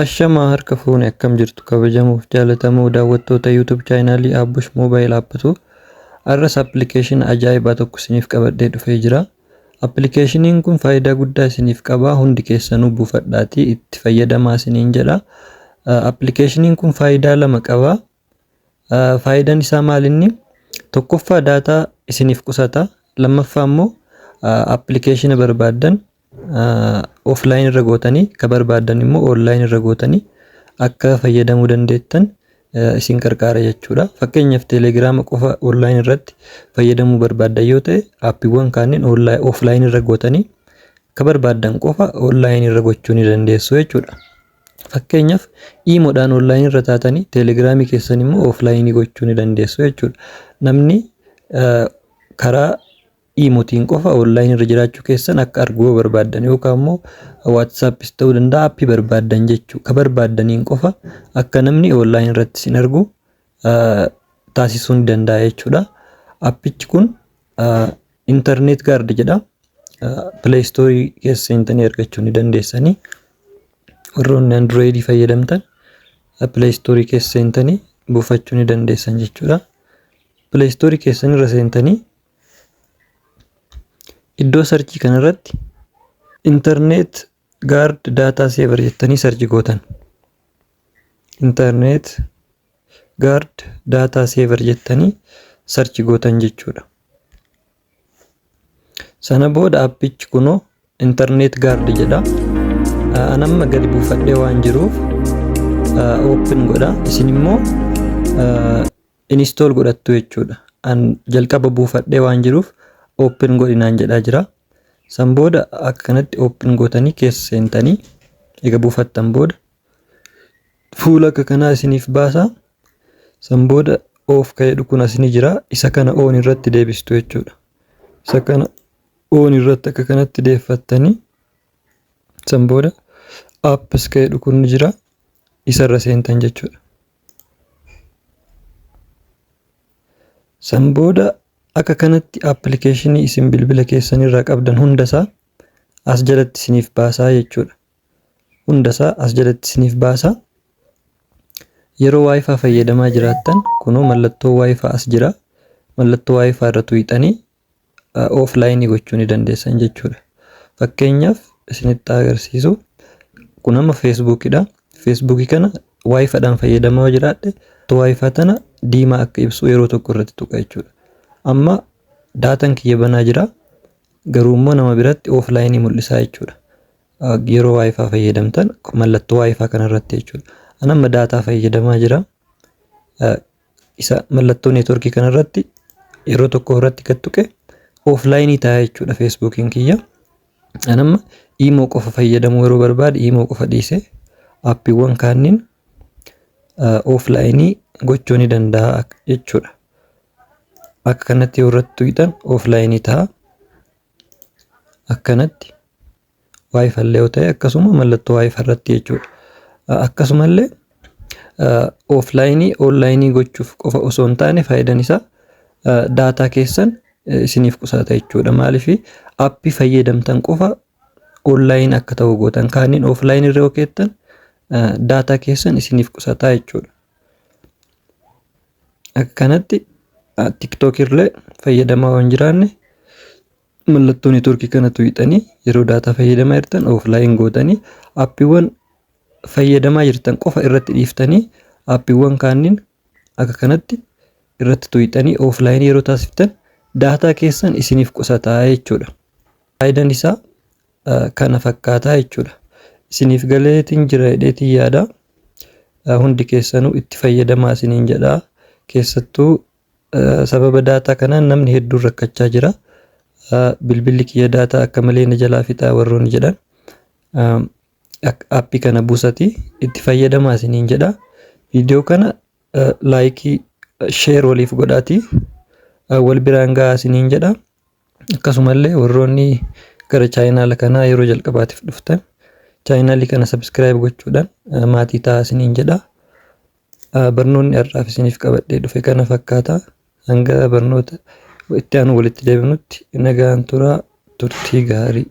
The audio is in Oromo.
Ashamaa harka fuune akkam jirtu kabajamuuf jaalatamuu daawwattoota YouTube chaanaalii Abbush Mobile Appatu arras appilikeeshinii ajaa'ibaa tokko isiniif qabadhee dhufee jira. Appilikeeshiniin kun faayidaa guddaa isiniif qaba. Hundi keessanuu buufadhaatii itti fayyadamaa isiniin jedha. Appilikeeshiniin kun faayidaa lama qaba. Faayidaan isaa maalinni? Tokkoffaa daataa isiniif qusata. Lammaffaa immoo appilikeeshina barbaadan offline irra gootanii ka barbaadan immoo online irra gootanii akka fayyadamuu dandeettan isin qarqaara jechuudha. Fakkeenyaaf Telegram qofa online irratti fayyadamuu barbaadan yoo ta'e aappiiwwan kanneen offline irra gootanii ka barbaadan qofa online irra gochuu ni dandeessu jechuudha. Fakkeenyaaf Imoodhaan online irra taatanii Telegramii keessan immoo offline gochuu ni dandeessu jechuudha. Namni karaa Imootiin qofa online irra jiraachuu keessan akka arguu barbaadan yookaan immoo WhatsApp ta'uu danda'a aappii barbaadan jechuu ka barbaadaniin qofa akka namni online irratti isin argu taasisuu ni danda'a jechuudha. Aappichi kun internet guard jedha. Play Store keessa seentanii argachuu ni dandeessanii. Warroonni Android fayyadamtan Play Store keessa seentanii buufachuu ni dandeessan jechuudha. Play Store keessan irra seentanii iddoo sarchii kanarratti internet guard data saver jettanii sarchii gootan. Internet guard data saver jettanii sarchii gootan jechuudha. Sana booda aappichi kunoo internet guard jedha. Anamma gadi buufadhee waan jiruuf open godha. Isin immoo install godhattu jechuudha. An jalqaba buufadhee waan jiruuf open godhinaan jedhaa jira. San booda akka kanatti open gootanii keessa seentanii eega buufattan booda fuula akka kanaa isiniif baasa. San booda off ka'ee kun asini jira. Isa kana on irratti deebistu jechuudha. Isa kana on irratti akka kanatti deeffattanii san booda apps ka'ee kun jira. Isa irra seentan jechuudha. San booda akka kanatti appilikeeshinii isin bilbila keessan irraa qabdan hundasaa as jalatti isiniif baasaa jechuudha. Hundasaa as jalatti isiniif baasaa. Yeroo Wi-Fi fayyadamaa jiraattan kunoo mallattoo Wi-Fi as jira. Mallattoo Wi-Fi irra tuqxanii offline gochuu ni dandeessan jechuudha. Fakkeenyaaf isinitti agarsiisu kun amma Facebookidha. Facebookii kana Wi-Fi dhaan fayyadamaa jiraadhe Wi-Fi tana diimaa akka ibsu yeroo tokko irratti tuqa jechuudha. Amma daataan kiyya banaa jira. Garuu immoo nama biratti offline mul'isaa jechuudha. Yeroo Wi-Fi fayyadamtan mallattoo Wi-Fi kana irratti jechuudha. Anamma daataa fayyadamaa jira. Isa mallattoo networkii kana irratti yeroo tokko irratti gad tuqe offline ta'a jechuudha Facebookiin kiyya. Anamma Imo qofa fayyadamuu yeroo barbaade Imo qofa dhiisee aappiiwwan kanneen offline gochuu ni danda'a jechuudha. Akka kanatti yoo irratti tuqxan offline ta'a. Akkanatti Wi-Fi illee yoo ta'e akkasuma mallattoo Wi-Fi irratti jechuudha. Akkasumallee offline online gochuuf qofa osoo hin taane faayidaan isaa daataa keessan isiniif qusata jechuudha. Maaliif aappii fayyadamtan qofa online akka ta'u gootan kaaniin offline irra keettan daataa keessan isiniif qusata jechuudha. Akkanatti TikTok irra fayyadamaa waan jiraanne mallattoo networkii kana tuqxanii yeroo daataa fayyadamaa jirtan offline gootanii aappiiwwan fayyadamaa jirtan qofa irratti dhiiftanii aappiiwwan kanneen akka kanatti irratti tuqxanii offline yeroo taasiftan daataa keessan isiniif qusataa jechuudha. Faayidaan isaa kana fakkaataa jechuudha. Isiniif galeetiin jira jedheetiin yaada. Hundi keessanuu itti fayyadamaa isiniin jedha. Keessattuu sababa daataa kanaan namni hedduun rakkachaa jira. Bilbilli kiyya daataa akka malee na jalaa fixaa warroonni jedhan aappii kana buusatii itti fayyadamaa isiniin jedha. Viidiyoo kana laayikii sheer waliif godhaatii wal biraan gahaa isiniin jedha. Akkasumallee warroonni gara chaayinaala kanaa yeroo jalqabaatiif dhuftan chaayinaalii kana subscribe gochuudhaan maatii ta'aa isiniin jedha. Barnoonni har'aaf isiniif qabadhee dhufe kana fakkaata. Hanga barnoota itti aanu walitti deebinutti nagaan turaa turtii gaarii.